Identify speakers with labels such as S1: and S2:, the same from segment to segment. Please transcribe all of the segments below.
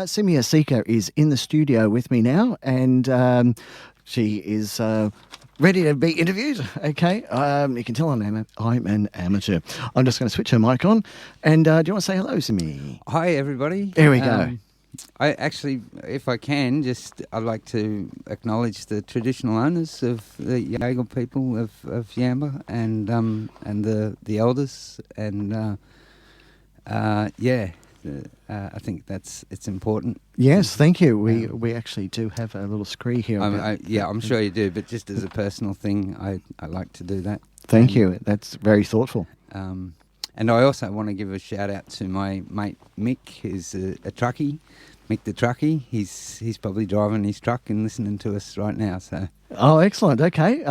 S1: Simia Seeker is in the studio with me now, and she is ready to be interviewed. Okay, you can tell I'm an amateur. I'm just going to switch her mic on. And do you want to say hello, Simi?
S2: Hi, everybody.
S1: There we go.
S2: I actually, if I can, I'd like to acknowledge the traditional owners of the Yagal people of Yamba and the elders, and I think it's important.
S1: Yes, thank you. We actually do have a little scree here.
S2: I'm sure you do, but just as a personal thing, I like to do that.
S1: Thank you. That's very thoughtful.
S2: And I also want to give a shout out to my mate Mick, who's a truckie. Mick the truckie. He's probably driving his truck and listening to us right now. So. Oh,
S1: excellent. Okay.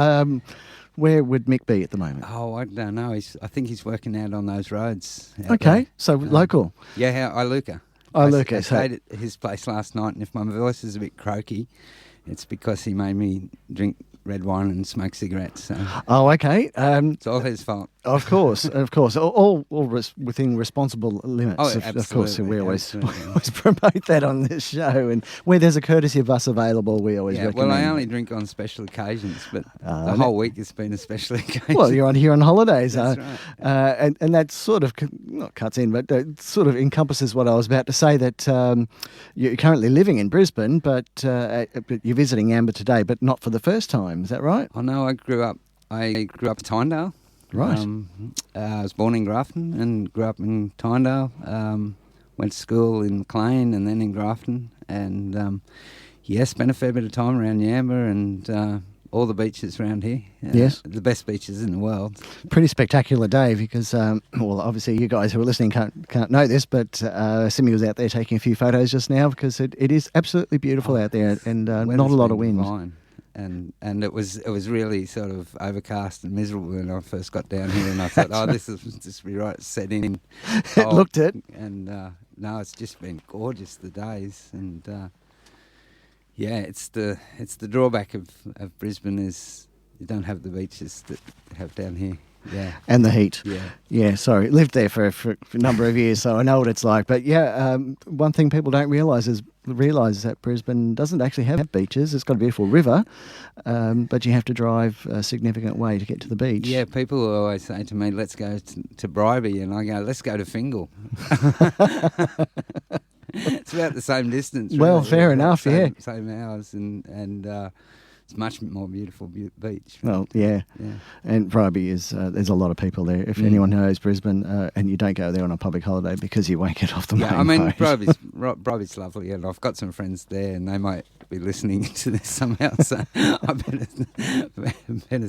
S1: Where would Mick be at the moment?
S2: Oh, I don't know. I think he's working out on those roads.
S1: Okay, so local.
S2: Yeah, Iluka. I stayed at his place last night, and if my voice is a bit croaky, it's because he made me drink red wine and smoke cigarettes. So.
S1: Oh, okay.
S2: It's all his fault.
S1: Of course. All within responsible limits.
S2: Oh, absolutely.
S1: Of course, we always promote that on this show. And where there's a courtesy bus available, we always recommend.
S2: Well, I only drink on special occasions, but the whole week has been a special occasion.
S1: Well, you're here on holidays.
S2: That's right.
S1: And that sort of, not cuts in, but sort of encompasses what I was about to say, that you're currently living in Brisbane, but you're visiting Yamba today, but not for the first time. Is that right?
S2: Oh, no, I grew up in Tynedale.
S1: Right.
S2: I was born in Grafton and grew up in Tynedale. Went to school in McLean and then in Grafton. And, spent a fair bit of time around Yamba and all the beaches around here.
S1: Yes.
S2: The best beaches in the world.
S1: Pretty spectacular day because, obviously you guys who are listening can't know this, but Simi was out there taking a few photos just now because it is absolutely beautiful out there and not a lot of wind.
S2: Divine. And it was really sort of overcast and miserable when I first got down here, and I thought, this is just be right set in.
S1: It looked it.
S2: And no, it's just been gorgeous, the days, and it's the drawback of Brisbane is you don't have the beaches that you have down here. Yeah.
S1: And the heat.
S2: Yeah.
S1: Yeah, sorry. Lived there for a number of years, so I know what it's like. But one thing people don't realise is that Brisbane doesn't actually have beaches. It's got a beautiful river, but you have to drive a significant way to get to the beach.
S2: Yeah, people always say to me, let's go to Bribie, and I go, let's go to Fingal. It's about the same distance. Really.
S1: Well, fair enough,
S2: Same hours, and it's much more beautiful beach.
S1: Well, yeah. And Bribie is, there's a lot of people there. If anyone knows Brisbane and you don't go there on a public holiday because you won't get off the main road.
S2: Bribie's lovely, and I've got some friends there and they might be listening to this somehow, so I better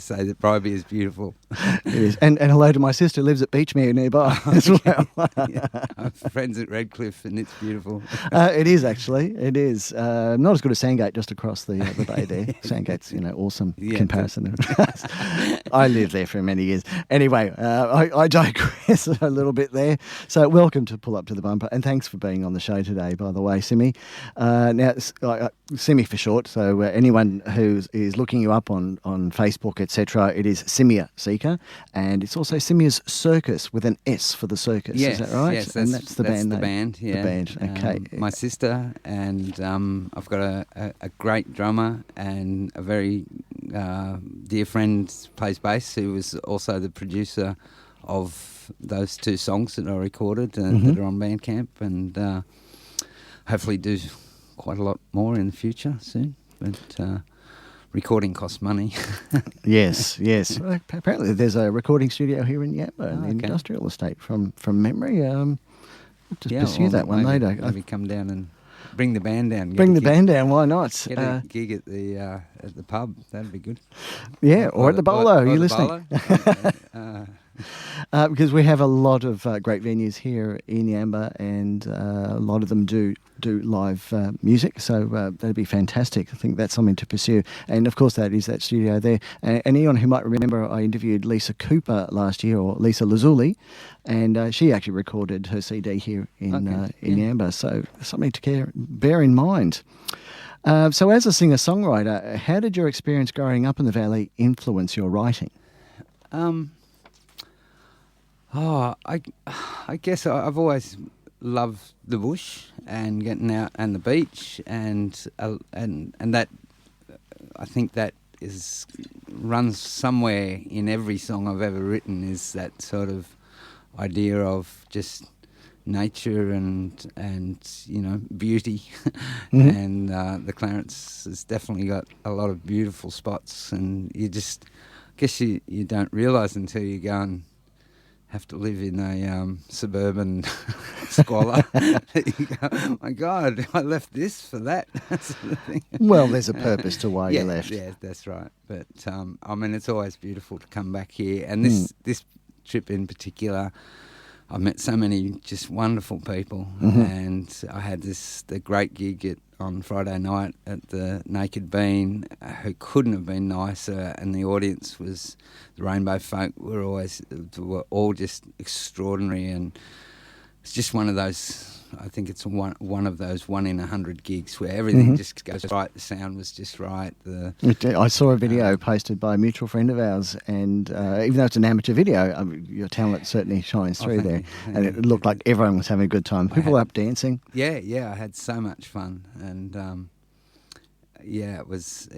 S2: say that Bribie is beautiful.
S1: It is. And hello to my sister who lives at Beachmere nearby as well.
S2: Yeah. I have friends at Redcliffe and it's beautiful.
S1: It is actually. It is. Not as good as Sandgate just across the bay there. Sandgate's, awesome comparison. I lived there for many years. Anyway, I digress a little bit there. So welcome to Pull Up to the Bumper, and thanks for being on the show today, by the way, Simi. Now, Simi for short, so anyone who is looking you up on Facebook, etc., it is Simia Seeker, and it's also Simia's Circus with an S for the circus.
S2: Yes,
S1: is that right?
S2: Yes,
S1: and that's the band name.
S2: Band, yeah.
S1: The band, okay.
S2: My sister, and I've got a great drummer and a very dear friend plays bass, who was also the producer of those two songs that I recorded that are on Bandcamp, and hopefully do quite a lot more in the future soon. But recording costs money. Yes.
S1: Well, apparently there's a recording studio here in Yamba, in the industrial estate, from memory. Just pursue that one later.
S2: Maybe come down and bring the band down.
S1: Bring the band down, why not?
S2: Get a gig at the pub, that'd be good.
S1: Yeah, or at the Bolo, are you listening? Because we have a lot of great venues here in Yamba, and a lot of them do live music, so that'd be fantastic. I think that's something to pursue. And of course that is that studio there. And anyone who might remember, I interviewed Lisa Cooper last year, or Lisa Lazuli, and she actually recorded her CD here in Yamba, so something to bear in mind. So as a singer-songwriter, how did your experience growing up in the Valley influence your writing?
S2: I guess I've always love the bush and getting out and the beach, and that, I think that runs somewhere in every song I've ever written, is that sort of idea of just nature and beauty. And the Clarence has definitely got a lot of beautiful spots, and I guess you don't realise until you go and have to live in a suburban squalor. You go, oh my God, I left this for that sort of thing.
S1: Well, there's a purpose to why you left.
S2: Yeah, that's right. But it's always beautiful to come back here, and this trip in particular, I met so many just wonderful people, and I had the great gig on Friday night at the Naked Bean, who couldn't have been nicer, and the audience was, the Rainbow Folk were all just extraordinary, and it's just one of those, I think it's one of those 1 in 100 gigs where everything just goes right, the sound was just right.
S1: I saw a video posted by a mutual friend of ours, and even though it's an amateur video, your talent certainly shines through there. And it looked like everyone was having a good time. People were up dancing.
S2: Yeah, I had so much fun, and it was.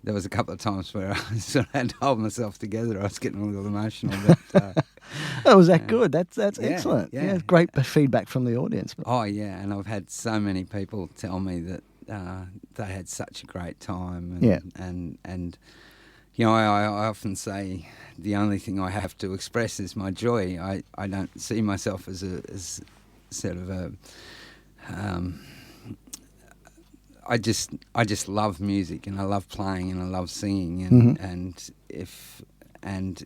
S2: There was a couple of times where I sort of had to hold myself together. I was getting a little emotional. But,
S1: was that good? That's excellent. Yeah, great feedback from the audience.
S2: Oh, yeah, and I've had so many people tell me that they had such a great time. And I often say the only thing I have to express is my joy. I don't see myself as sort of a... I just love music, and I love playing, and I love singing, and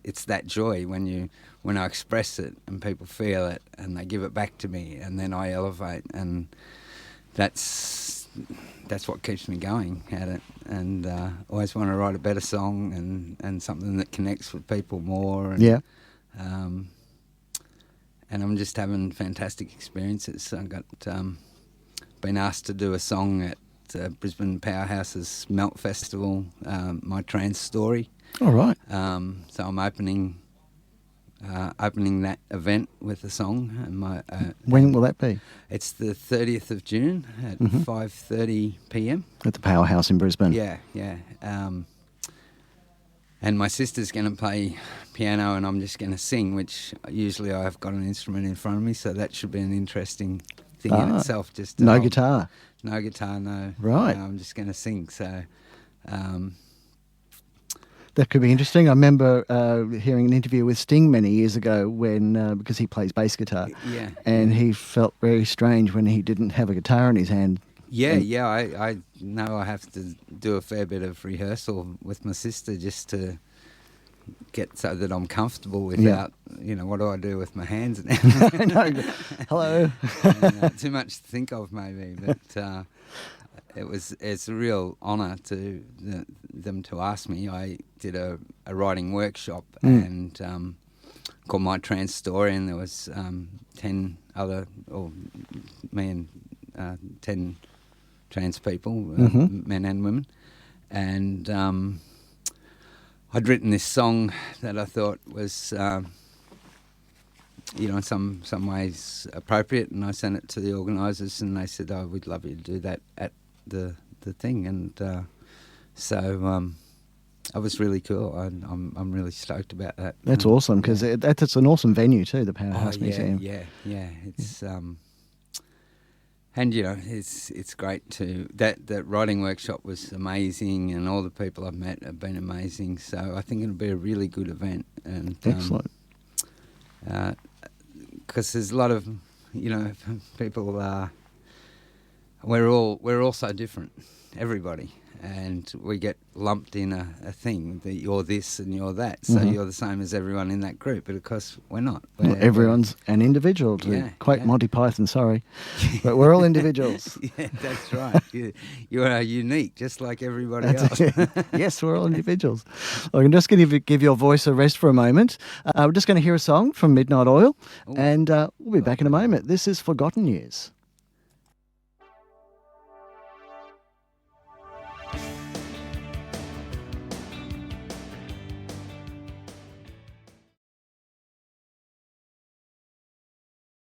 S2: it's that joy when I express it and people feel it and they give it back to me, and then I elevate, and that's what keeps me going at it. And always want to write a better song and something that connects with people more. And, and I'm just having fantastic experiences. I got been asked to do a song at Brisbane Powerhouse's Melt Festival, My Trans Story.
S1: All right.
S2: So I'm opening that event with a song. And
S1: when will that be?
S2: It's the 30th of June at 5:30 p.m.
S1: At the Powerhouse in Brisbane.
S2: Yeah. And my sister's going to play piano, and I'm just going to sing, which usually I've got an instrument in front of me, so that should be an interesting thing in itself. Just
S1: no guitar.
S2: No guitar, no.
S1: Right.
S2: No, I'm just going to sing. So
S1: that could be interesting. I remember hearing an interview with Sting many years ago when because he plays bass guitar.
S2: Yeah.
S1: And he felt very strange when he didn't have a guitar in his hand.
S2: Yeah. I know I have to do a fair bit of rehearsal with my sister just to get so that I'm comfortable without, what do I do with my hands now?
S1: Hello.
S2: Too much to think of maybe, but it's a real honour to them to ask me. I did a writing workshop and called My Trans Story, and there was 10 trans people, men and women, and I'd written this song that I thought was, in some ways appropriate, and I sent it to the organisers, and they said, "Oh, we'd love you to do that at the thing," and so it was really cool. I'm really stoked about that.
S1: That's awesome, because that's an awesome venue too, the Powerhouse Museum.
S2: Yeah. It's and it's great to that writing workshop was amazing, and all the people I've met have been amazing. So I think it'll be a really good event. And
S1: excellent.
S2: Because there's a lot of people. We're all so different, everybody, and we get lumped in a thing that you're this and you're that. So you're the same as everyone in that group, but of course we're not.
S1: Everyone's an individual. To quote Monty Python, sorry, but we're all individuals.
S2: Yeah, that's right. You are unique, just like everybody else.
S1: Yes, we're all individuals. Well, I'm just going to give your voice a rest for a moment. We're just going to hear a song from Midnight Oil, and we'll be back in a moment. This is Forgotten Years.